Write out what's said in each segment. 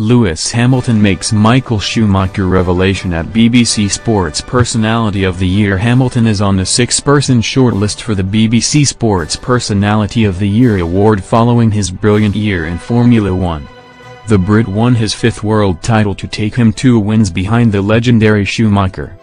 Lewis Hamilton makes Michael Schumacher revelation at BBC Sports Personality of the Year. Hamilton is on the 6-person shortlist for the BBC Sports Personality of the Year award following his brilliant year in Formula One. The Brit won his 5th world title to take him 2 wins behind the legendary Schumacher.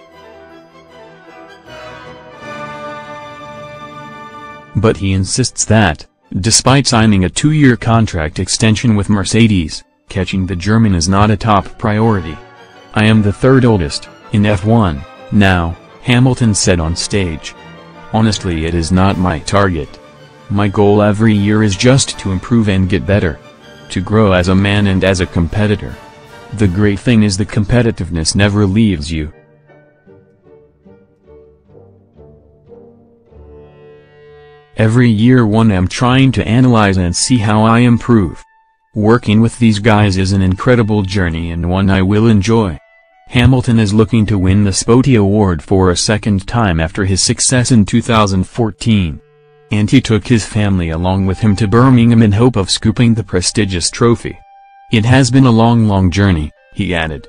But he insists that, despite signing a 2-year contract extension with Mercedes, catching the German is not a top priority. "I am the 3rd oldest in F1 now," Hamilton said on stage. "Honestly, it is not my target. My goal every year is just to improve and get better. To grow as a man and as a competitor. The great thing is the competitiveness never leaves you. Every year I'm trying to analyze and see how I improve. Working with these guys is an incredible journey and one I will enjoy." Hamilton is looking to win the SPOTY Award for a 2nd time after his success in 2014. And he took his family along with him to Birmingham in hope of scooping the prestigious trophy. "It has been a long journey," he added.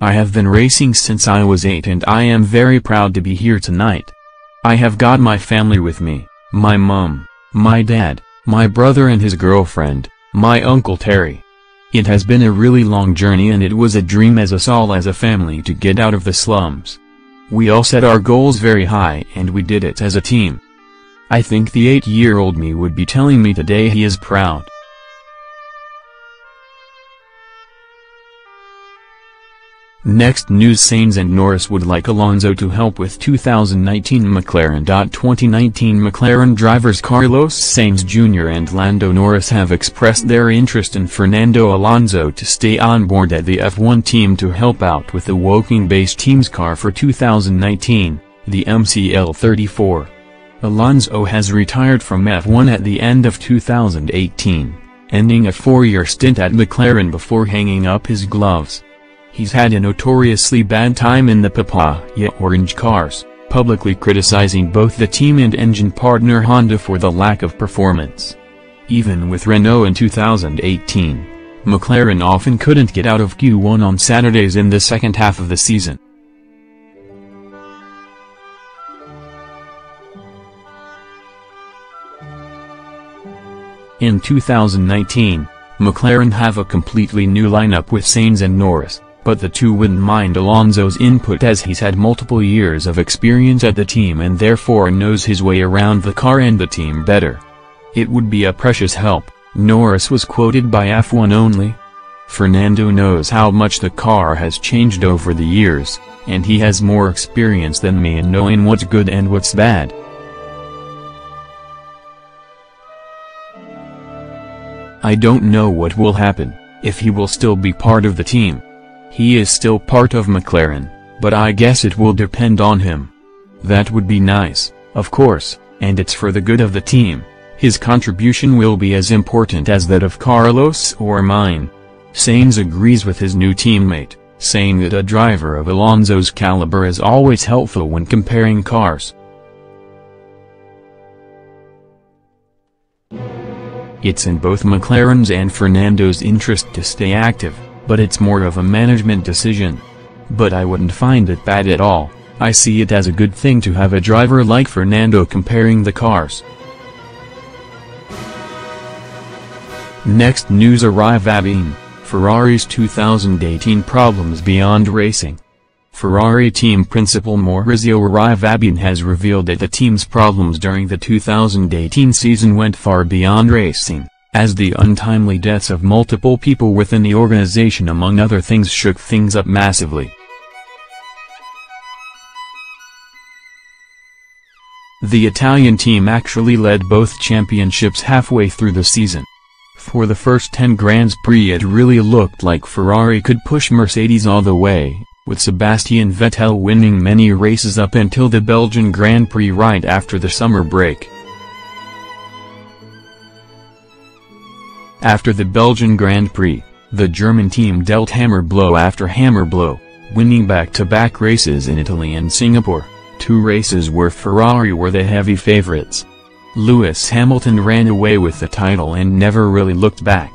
"I have been racing since I was 8 and I am very proud to be here tonight. I have got my family with me, my mum, my dad, my brother and his girlfriend, my Uncle Terry. It has been a really long journey and it was a dream as us all as a family to get out of the slums. We all set our goals very high and we did it as a team. I think the 8-year-old me would be telling me today he is proud." Next news: Sainz and Norris would like Alonso to help with 2019 McLaren. 2019 McLaren drivers Carlos Sainz Jr. and Lando Norris have expressed their interest in Fernando Alonso to stay on board at the F1 team to help out with the Woking-based team's car for 2019, the MCL34. Alonso has retired from F1 at the end of 2018, ending a 4-year stint at McLaren before hanging up his gloves. He's had a notoriously bad time in the Papaya orange cars, publicly criticizing both the team and engine partner Honda for the lack of performance. Even with Renault in 2018, McLaren often couldn't get out of Q1 on Saturdays in the second half of the season. In 2019, McLaren have a completely new lineup with Sainz and Norris, but the two wouldn't mind Alonso's input as he's had multiple years of experience at the team and therefore knows his way around the car and the team better. "It would be a precious help," Norris was quoted by F1 Only. "Fernando knows how much the car has changed over the years, and he has more experience than me in knowing what's good and what's bad. I don't know what will happen, if he will still be part of the team. He is still part of McLaren, but I guess it will depend on him. That would be nice, of course, and it's for the good of the team. His contribution will be as important as that of Carlos or mine." Sainz agrees with his new teammate, saying that a driver of Alonso's caliber is always helpful when comparing cars. "It's in both McLaren's and Fernando's interest to stay active, but it's more of a management decision. But I wouldn't find it bad at all. I see it as a good thing to have a driver like Fernando comparing the cars." Next news: Arrivabene, Ferrari's 2018 problems beyond racing. Ferrari team principal Maurizio Arrivabene has revealed that the team's problems during the 2018 season went far beyond racing, as the untimely deaths of multiple people within the organization among other things shook things up massively. The Italian team actually led both championships halfway through the season. For the first 10 Grands Prix it really looked like Ferrari could push Mercedes all the way, with Sebastian Vettel winning many races up until the Belgian Grand Prix right after the summer break. After the Belgian Grand Prix, the German team dealt hammer blow after hammer blow, winning back-to-back races in Italy and Singapore, 2 races where Ferrari were the heavy favorites. Lewis Hamilton ran away with the title and never really looked back.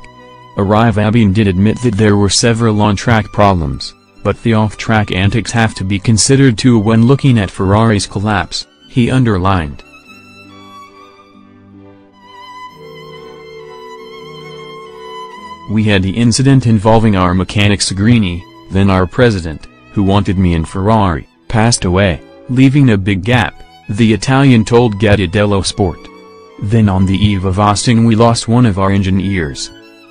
Arrivabene did admit that there were several on-track problems, but the off-track antics have to be considered too when looking at Ferrari's collapse, he underlined. We had the incident involving our mechanic Sagrini, then our president, who wanted me in Ferrari, passed away, leaving a big gap, the Italian told Gazzetta dello Sport. Then on the eve of Austin we lost one of our engineers.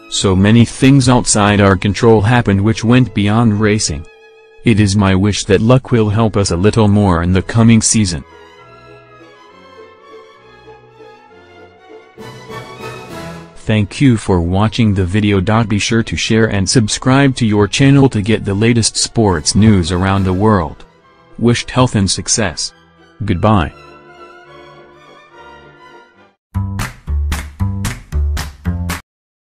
So many things outside our control happened which went beyond racing. It is my wish that luck will help us a little more in the coming season. Thank you for watching the video. Be sure to share and subscribe to your channel to get the latest sports news around the world. Wished health and success. Goodbye.